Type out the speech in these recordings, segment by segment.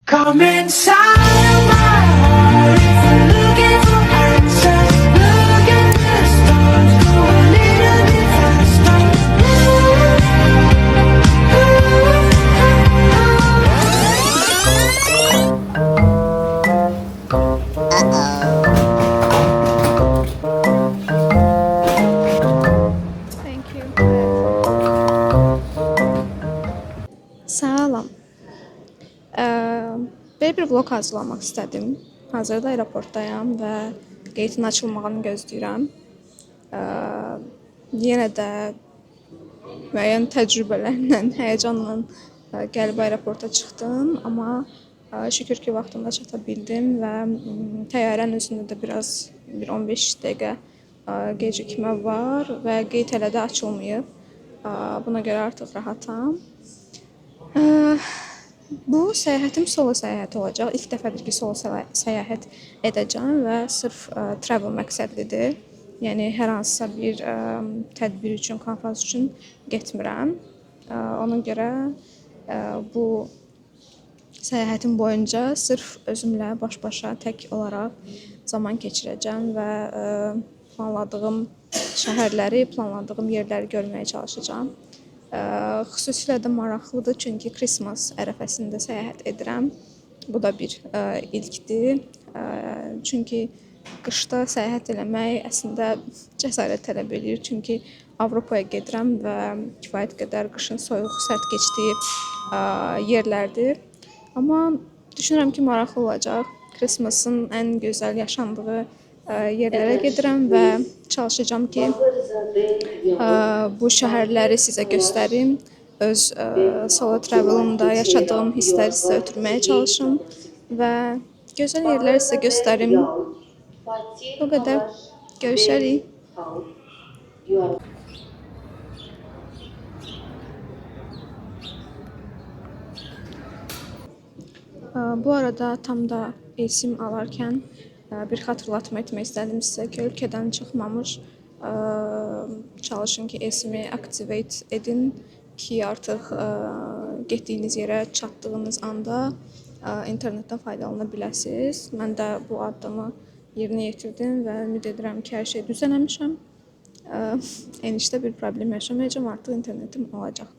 Come inside of my heart if you're looking for answers. Look at the stars, go a little bit faster. Thank you. Salam. Belə bir vlog hazırlamaq istədim. Hazırda aeroportdayam və qeytin açılmağını gözləyirəm. Yenə də müəyyən təcrübələrlə, həyəcanla gəlib aeroporta çıxdım, amma şükür ki, vaxtında çata bildim və təyyarənin özündə də biraz bir 15 dəqiqə gecikmə var və qeyt hələ də açılmayıb. Buna görə artıq rahatam. Bu səyahətim solo səyahət olacaq. İlk dəfədir ki, solo səyahət edəcəm və sırf travel məqsədlidir. Yəni hər hansısa bir tədbir üçün, konfrans üçün getmirəm. Ona görə bu səyahətim boyunca sırf özümlə baş-başa tək olaraq zaman keçirəcəm və planladığım şəhərləri, planladığım yerləri görməyə çalışacağam. Xüsusilə də maraqlıdır, çünki Christmas ərəfəsində səyahət edirəm. Bu da bir ilkdir. Çünki qışda səyahət eləmək əslində cəsarət tələb edir. Çünki Avropaya gedirəm və kifayət qədər qışın soyuq, sərt keçdiyi yerlərdir. Amma düşünürəm ki, maraqlı olacaq. Christmas'ın ən gözəl yaşandığı yerlərə gedirəm və çalışacağam ki, bu şəhərləri sizə göstərim. Öz solo travelımda yaşadığım hissləri sizə ötürməyə çalışım və gözəl yerləri sizə göstərim. Bu qədər. Görüşərik. Bu arada tam da esim alarkən bir xatırlatma etmək istədim sizə ki, ölkədən çıxmamış çalışın ki, esimi activate edin ki, artıq getdiyiniz yerə çatdığınız anda internetdən faydalana biləsiniz. Mən də bu addımı yerinə yetirdim və ümid edirəm ki, hər şey düzəlmişəm. Enişdə bir problem yaşamayacağam, artıq internetim olacaq.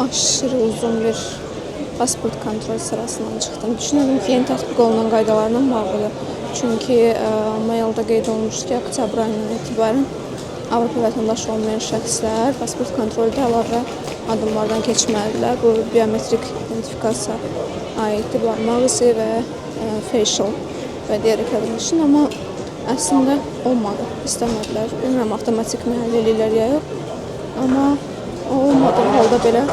Aşırı uzun bir pasport kontrol sırasından çıxdım. Düşünürüm ki, yeni tətbiq olunan qaydalarla bağlıdır. Çünki maildə qeyd olunmuşdu ki, oktyabr ayından etibarən Avropa vətəndaşı olmayan şəxslər pasport kontroldə əlavə addımlardan keçməlidirlər. Bu biometrik identifikasiya aiddir, barmaq izi və facial və digər üçün, amma əslində olmadı, istəmədilər. Bilmirəm, avtomatik mühəlliliklər ya yox, amma olmadığı halda belə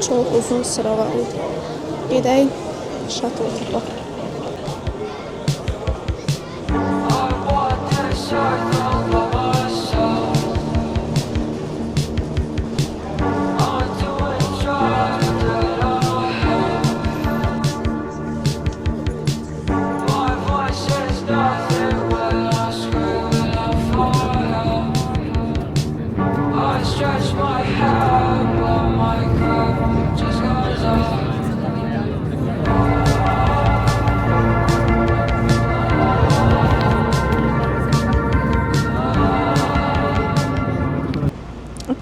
çox uzun sıra var idi. Gedək şatıl tapaq.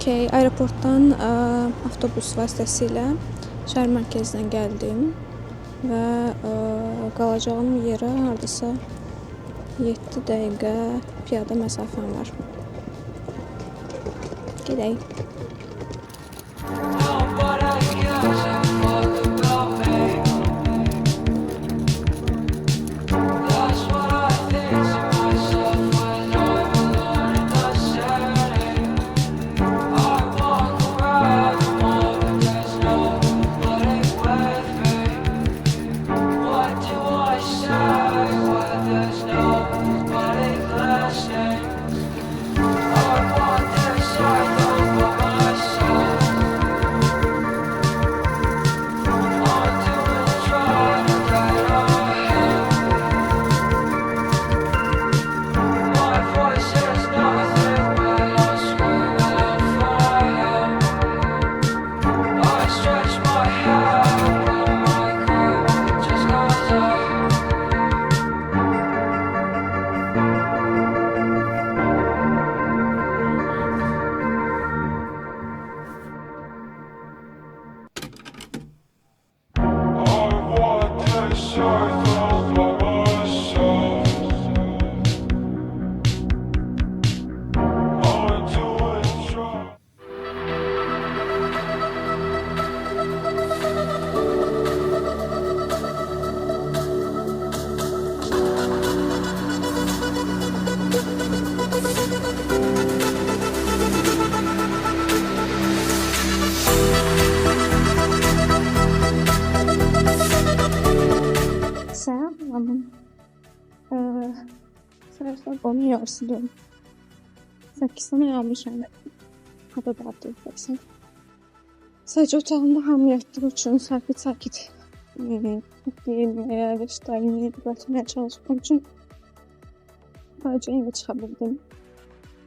Okay, aeroportdan avtobus vasitəsilə şəhər mərkəzinə gəldim və qalacağım yerə hardasa 7 dəqiqə piyada məsafəm var. Gedək. Selam. Sarımsak onu yarsılıyorum. 8 tane almışım. Hava dağıtıyorsun. Sadece otağımda hamle yattığı için sakit giyinmeye ve iştahını düzeltmeye çalıştığım için sadece eve çıkabildim.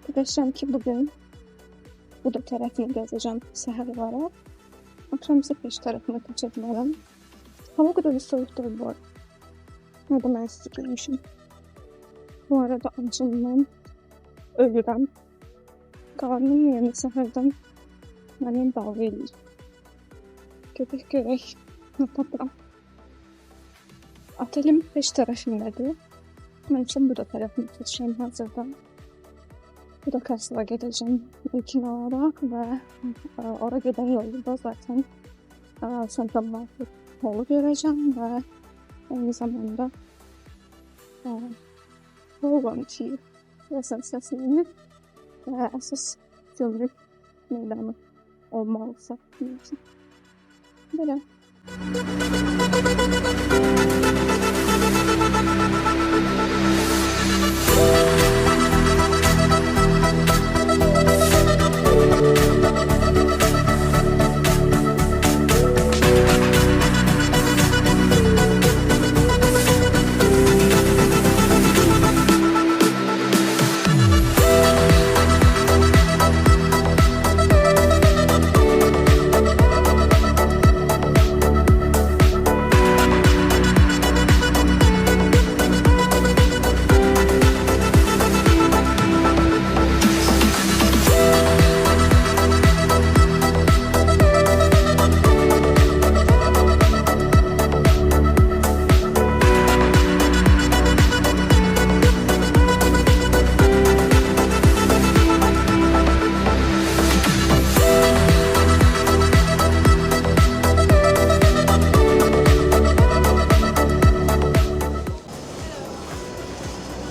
Arkadaşlarım ki bugün bu da tarafını gezeceğim seher olarak. Akşam ise peş tarafına kaçabilirim. Hava kadar bir soğuktur bu arada. Ne de ben sizi görmüşüm. Bu arada acımdan ölürüm. Karnım yerini seherden benim bağlı edir. Görək nə tapıram. Otelim peş tərəfindədir. Mən üçün bu da tərəfini seçeceğim hazırda. Bu da Kars'a gedeceğim ilkin olarak ve oraya giden yolda zaten Central Market Hall'u göreceğim ve aynı zamanda Volunteer esasını ve esas gümrük meydanı olmalısa diyorsun. Böyle.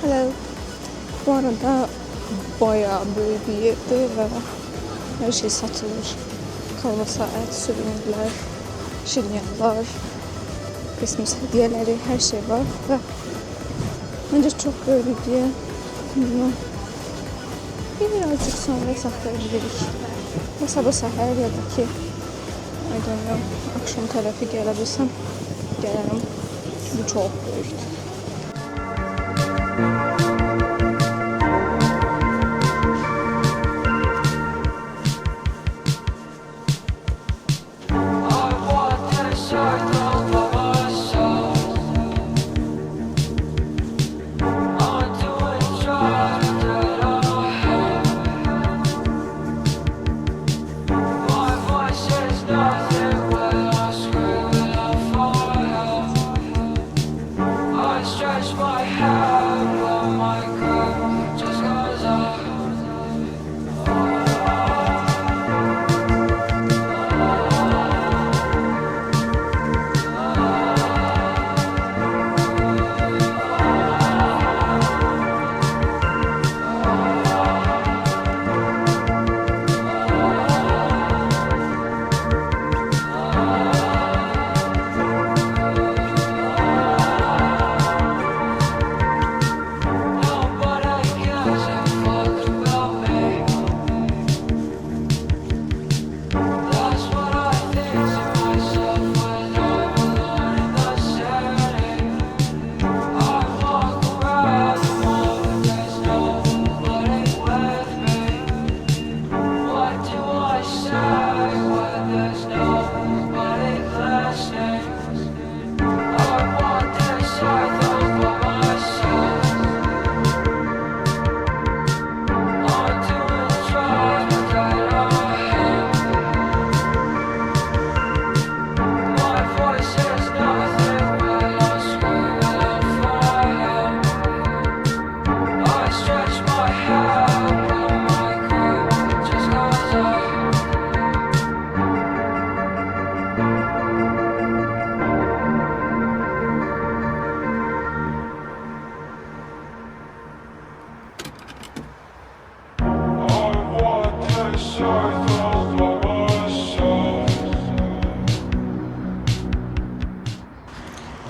Hello. Bu arada bayağı büyük bir yerdi ve her şey satılır. Kalbasa, et, süvünirler, şiryanlar, Christmas hediyeleri, her şey var ve bence çok böyle diye bunu birazcık sonra saklayabiliriz. Ve sabah seher ya da ki I don't know, akşam tarafı gelebilsem gelirim. Bu çok büyük.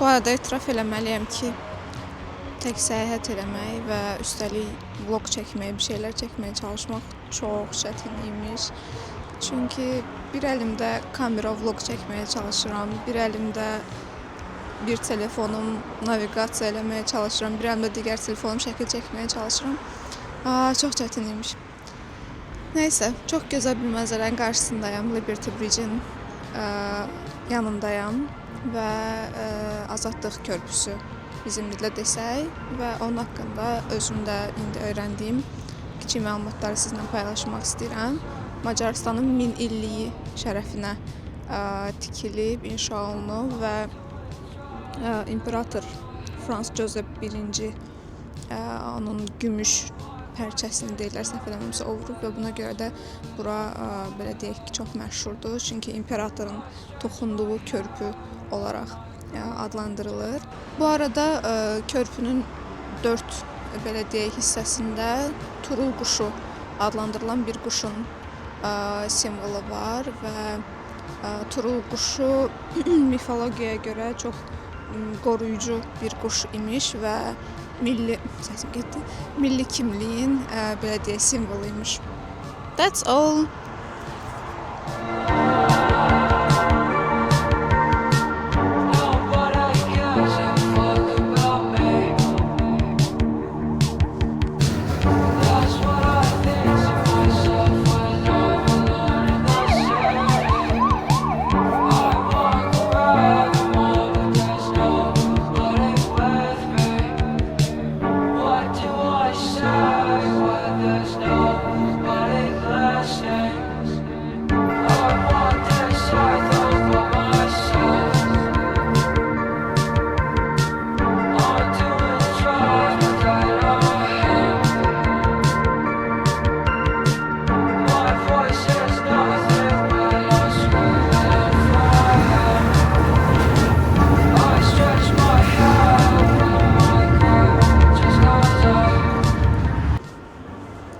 Bu arada etiraf eləməliyəm ki, tək səyahət eləmək və üstəlik vlog çəkmək, bir şeylər çəkməyə çalışmaq çox çətin imiş. Çünki bir əlimdə kamera vlog çəkməyə çalışıram, bir əlimdə bir telefonum naviqasiya eləməyə çalışıram, bir əlimdə digər telefonum şəkil çəkməyə çalışıram. Çox çətin imiş. Nəysə, çox gözəl bir mənzərənin qarşısındayam, Liberty Bridge-in yanındayam və Azadlıq körpüsü bizim dillə desək və onun haqqında özüm də indi öyrəndiyim kiçik məlumatları sizinlə paylaşmaq istəyirəm. Macarıstanın 1000 illiyi şərəfinə tikilib, inşa olunub və İmperator Frans Joseph I onun gümüş pərçəsini deyirlər, səhv eləmirəmsə, o vurub və buna görə də bura belə deyək ki, çox məşhurdur. Çünki imperatorun toxunduğu körpü olaraq adlandırılır. Bu arada körpünün 4 belə deyək hissəsində turul quşu adlandırılan bir quşun simvolu var və turul quşu mifologiyaya görə çox qoruyucu bir quş imiş və milli kimliyin belə deyək simvolu imiş. That's all.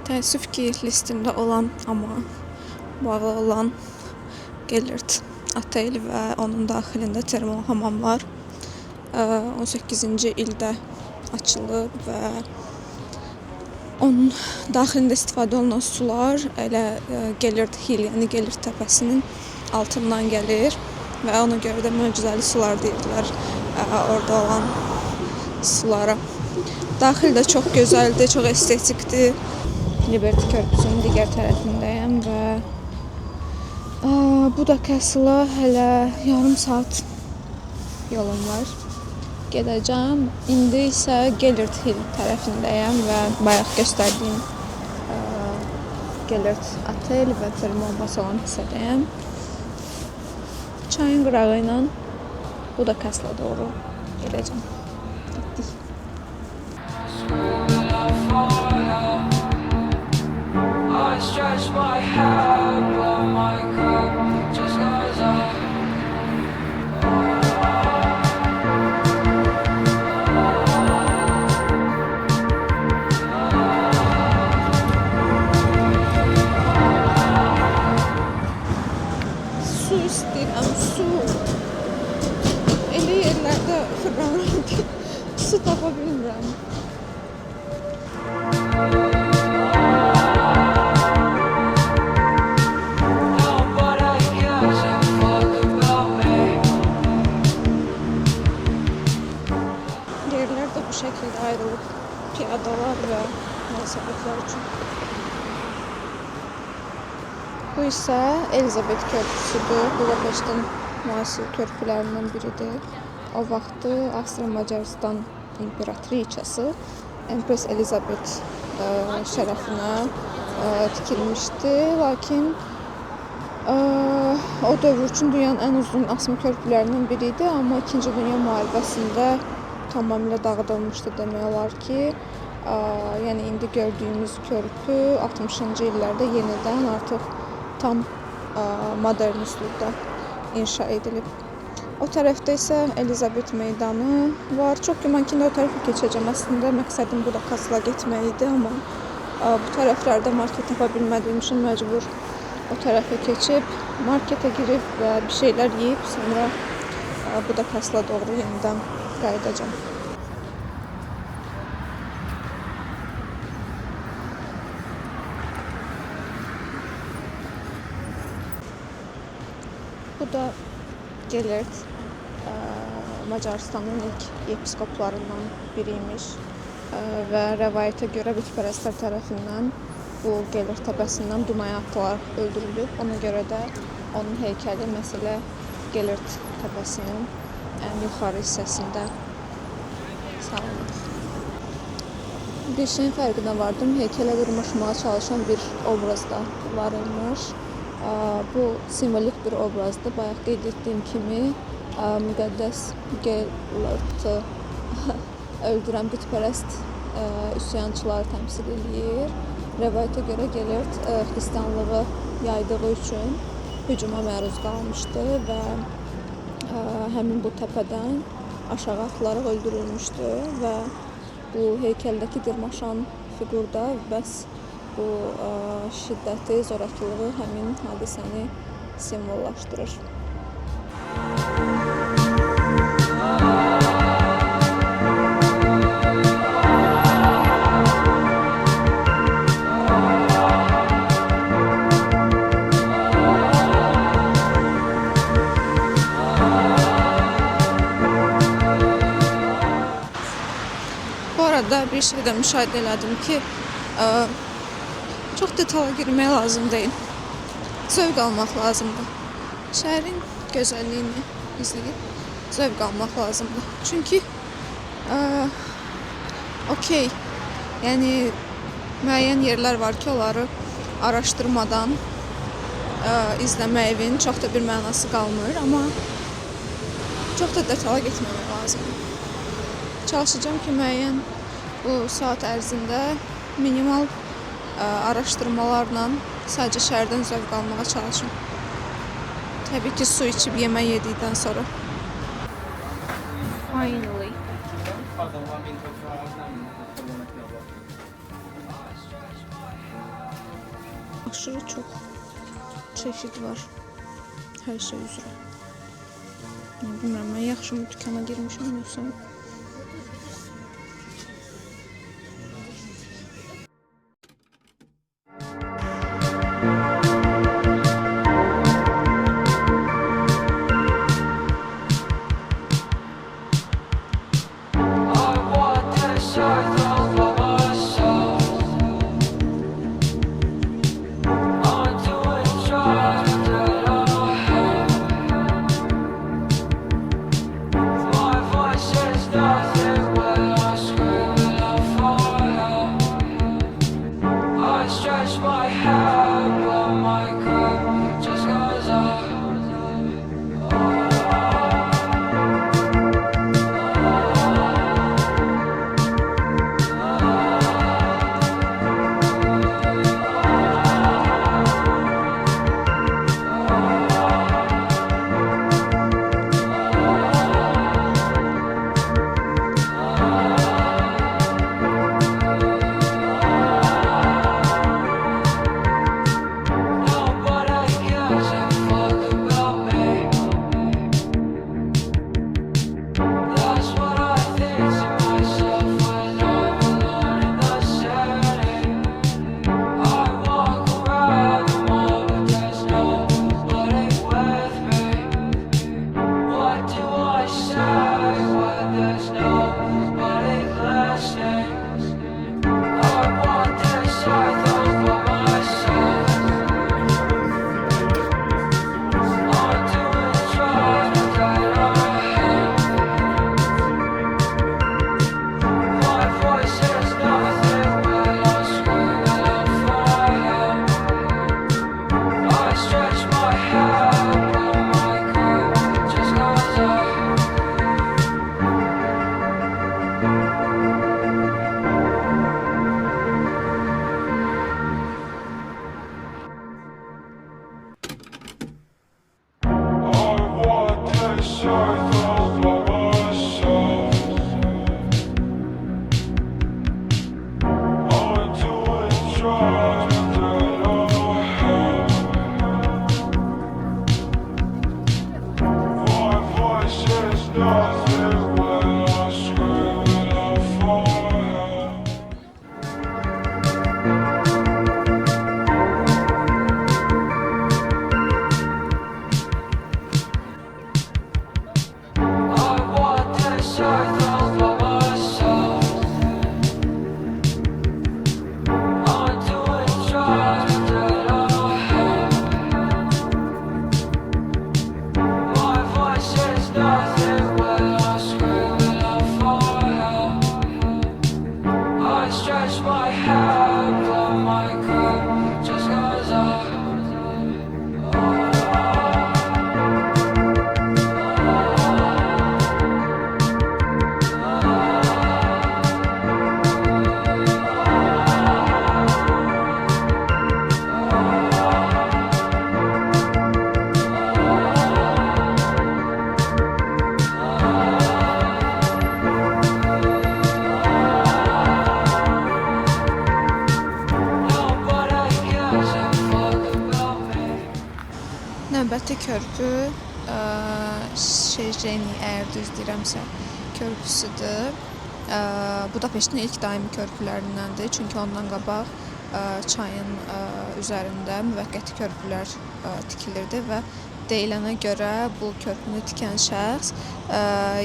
Təəssüf ki, listimdə olan, amma bağlı olan Gellert otel və onun daxilində termal hamamlar 18-ci ildə açılıb və onun daxilində istifadə olunan sular elə Gellert Hill, yəni Gellert təpəsinin altından gəlir və ona görə də möcüzəli sular deyirlər orada olan sulara. Daxil də çox gözəldir, çox estetikdir. Liberty körpüsünün digər tərəfindəyəm və Buda Castle-a hələ yarım saat yolum var. Gedəcəm. İndi isə Gellert Hill tərəfindəyəm və bayaq göstərdiyim Gellert otel və termal bas olan hissədəyəm. Çayın qırağı ilə Buda Castle-a doğru gedəcəm. Getdik. I stretch my hand, but my cup just goes up. Su istəyirəm, su. Elə yerlərdə fırlanıram ki, su tapa bilmirəm. Yerlər də bu şəkildə ayrılıb piyadalar və velosipedlər üçün. Bu isə Elizabeth körpüsüdür. Budapeştin müasir körpülərindən biridir. O vaxtı Avstriya-Macaristan imperatriçası Empress Elizabeth şərəfinə tikilmişdi. Lakin o dövr üçün dünyanın ən uzun asma körpülərindən biri idi. Amma 2-ci Dünya müharibəsində tamamilə dağıdılmışdı demək olar ki. Yəni indi gördüyümüz körpü 60-cı illərdə yenidən artıq tam modern üslubda inşa edilib. O tərəfdə isə Elizabeth meydanı var. Çox güman ki, o tərəfə keçəcəm. Əslində məqsədim Buda Castle-a getmək idi, amma bu tərəflərdə market tapa bilmədiyim üçün məcbur o tərəfə keçib, marketə girib və bir şeylər yeyib, sonra Buda Castle-a doğru yenidən qayıdacağam. Bu da Gelert, Macarıstanın ilk yepiskoplarından biriymiş və rəvayətə görə bütpərəstlər tərəfindən bu Gelert təpəsindən Dunaya atılaraq öldürülüb. Ona görə də onun heykəli məsələ Gelert təpəsinin ən yuxarı hissəsində salınır. Bir şeyin fərqinə vardım. Heykələ dırmaşmağa çalışan bir obraz da var imiş. Bu simvolik bir obrazdır. Bayaq qeyd etdiyim kimi müqəddəs Gelert'i öldürən bütpərəst üsyançıları təmsil edir. Rəvayətə görə Gelert xristianlığı yaydığı üçün hücuma məruz qalmışdı və həmin bu təpədən aşağı atılaraq öldürülmüşdü və bu heykəldəki dırmaşan fiqurda bəs bu şiddəti, zorakılığı həmin hadisəni simvollaşdırır. Bu arada bir şey də müşahidə elədim ki, çox detala girmək lazım deyil. Zövq almaq lazımdır. Şəhərin gözəlliyini izləyib zövq almaq lazımdır. Çünki okey, yəni müəyyən yerlər var ki, onları araşdırmadan izləməyinin çox da bir mənası qalmır, amma çox da detala getməmək lazımdır. Çalışacağım ki, müəyyən bu saat ərzində minimal araşdırmalarla sadəcə şəhərdən zövq almağa çalışım. Təbii ki, su içib yemək yedikdən sonra. Finally. Aşırı çox çeşid var hər şey üzrə. Bilmirəm, mən yaxşı mı dükana girmişəm yoxsa? My voice is körpü Şejeni, əgər düz deyirəmsə, körpüsüdür. Budapeştin ilk daimi körpülərindəndir. Çünki ondan qabaq çayın üzərində müvəqqəti körpülər tikilirdi və deyilənə görə bu körpünü tikən şəxs,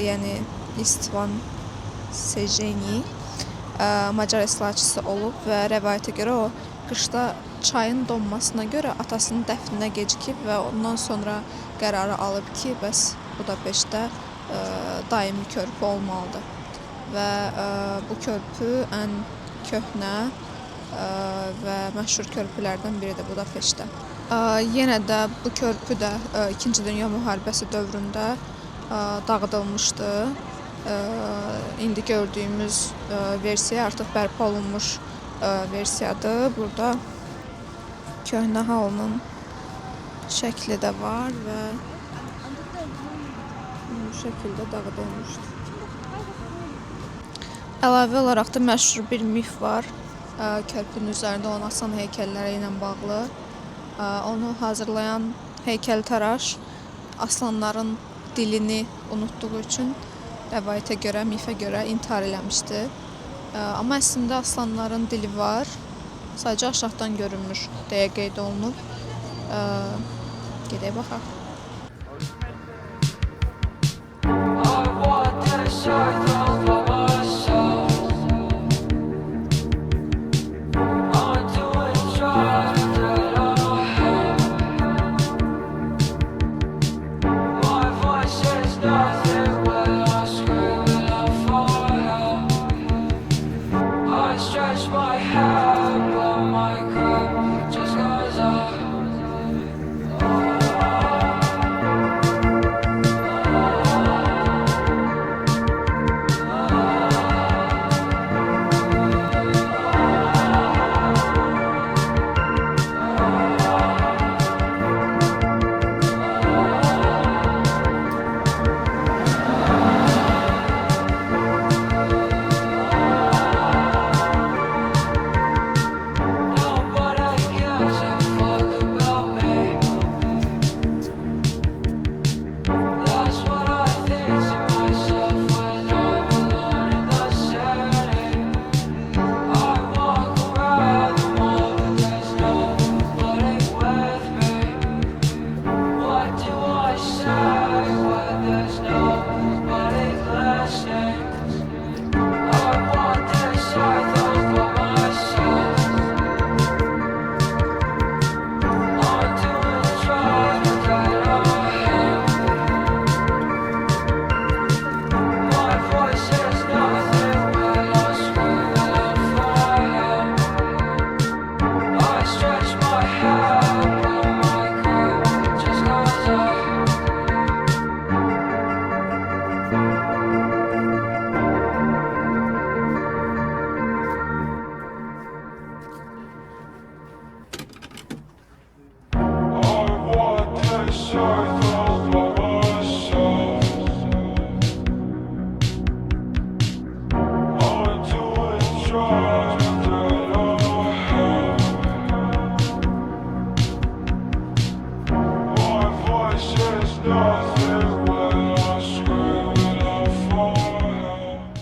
yəni Istvan Şejeni Macar islahatçısı olub və rəvayətə görə o qışda çayın donmasına görə atasının dəfninə gecikib və ondan sonra qərarı alıb ki, bəs Budapeştdə daimi körpü olmalıdır. Və bu körpü ən köhnə və məşhur körpülərdən biridir Budapeştdə. Yenə də bu körpü də 2-ci Dünya müharibəsi dövründə dağıdılmışdı. İndi gördüyümüz versiya artıq bərpa olunmuş versiyadır. Burada köhnə halının şəkli də var və bu şəkildə dağıdılmışdır. Əlavə olaraq da məşhur bir mif var. Körpünün üzərində olan asan heykəlləri ilə bağlı. Onu hazırlayan heykəltaraş aslanların dilini unutduğu üçün rəvayətə görə, mifə görə intihar eləmişdi. Amma əslində aslanların dili var, sadəcə aşağıdan görünmür deyə qeyd olunub. Gedək baxaq. Stretch my hand, blow my cup, just goes up.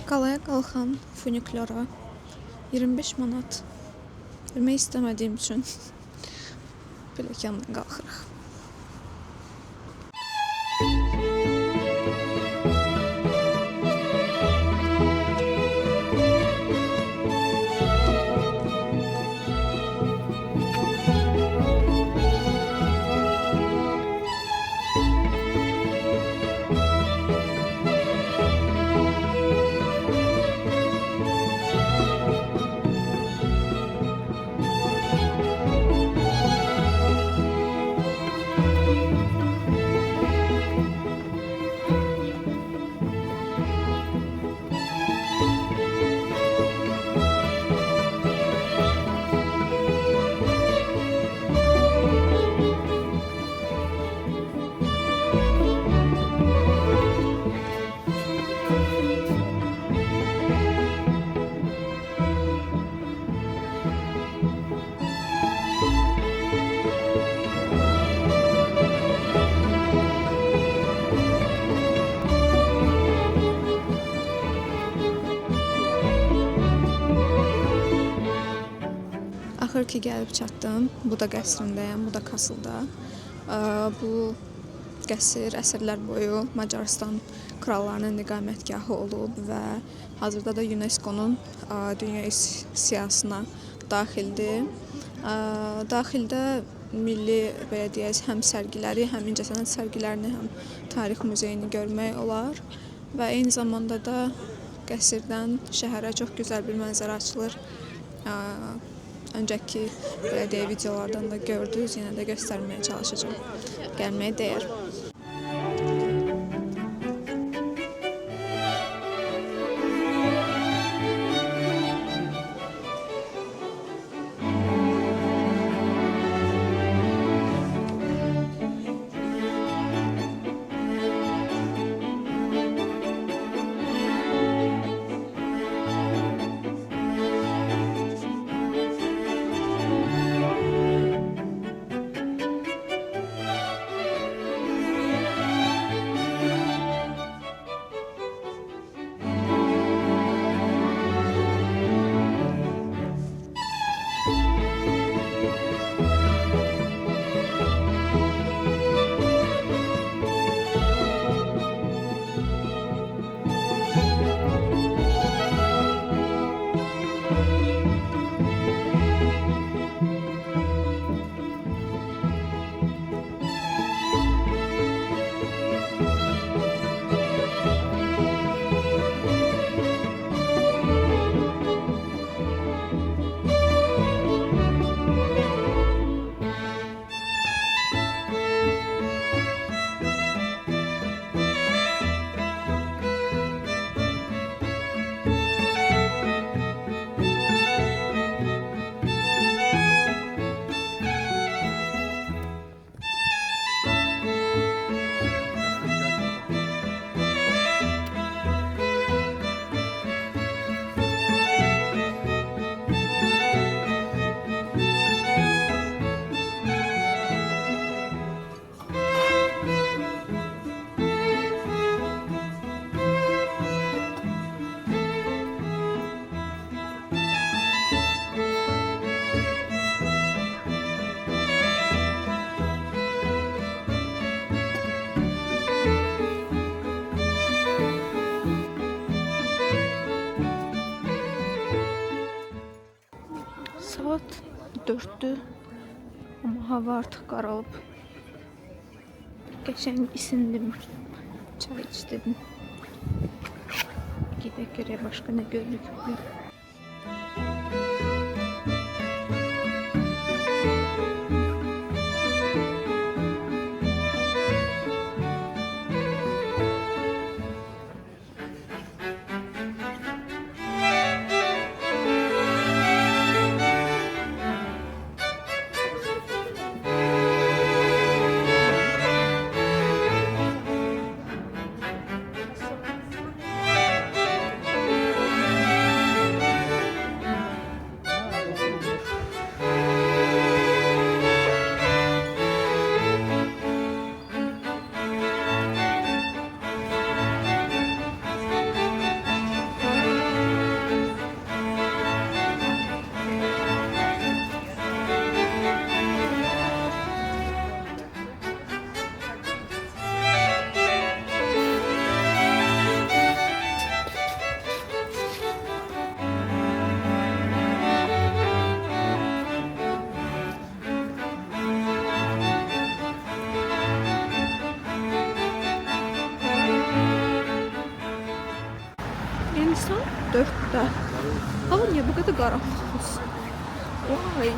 Qalaya qalxan funikülara 25 manat vermək istəmədiyim üçün pilləkənlə qalxırıq. Axır ki gəlib çatdım. Bu da qəsrindəyəm, bu da Kasılda. Bu qəsr əsrlər boyu Macarıstan krallarının iqamətgahı olub və hazırda da UNESCO-nun dünya siyahısına daxildir. Daxildə milli belə deyək, həm sərgiləri, həm incəsənət sərgilərini, həm tarix muzeyini görmək olar və eyni zamanda da qəsrdən şəhərə çox gözəl bir mənzərə açılır. Öncəki belə deyək, videolardan da gördünüz, yenə də göstərməyə çalışacağam. Gəlməyə dəyər. Saat 4'dür. Amma hava artıq qaralıb. Qəşəng isindim. Çay içdim. Gedək görək başqa nə görürük bugün. Yani saat 4'te. Hava niye bu kadar karanlık olsun? Vay.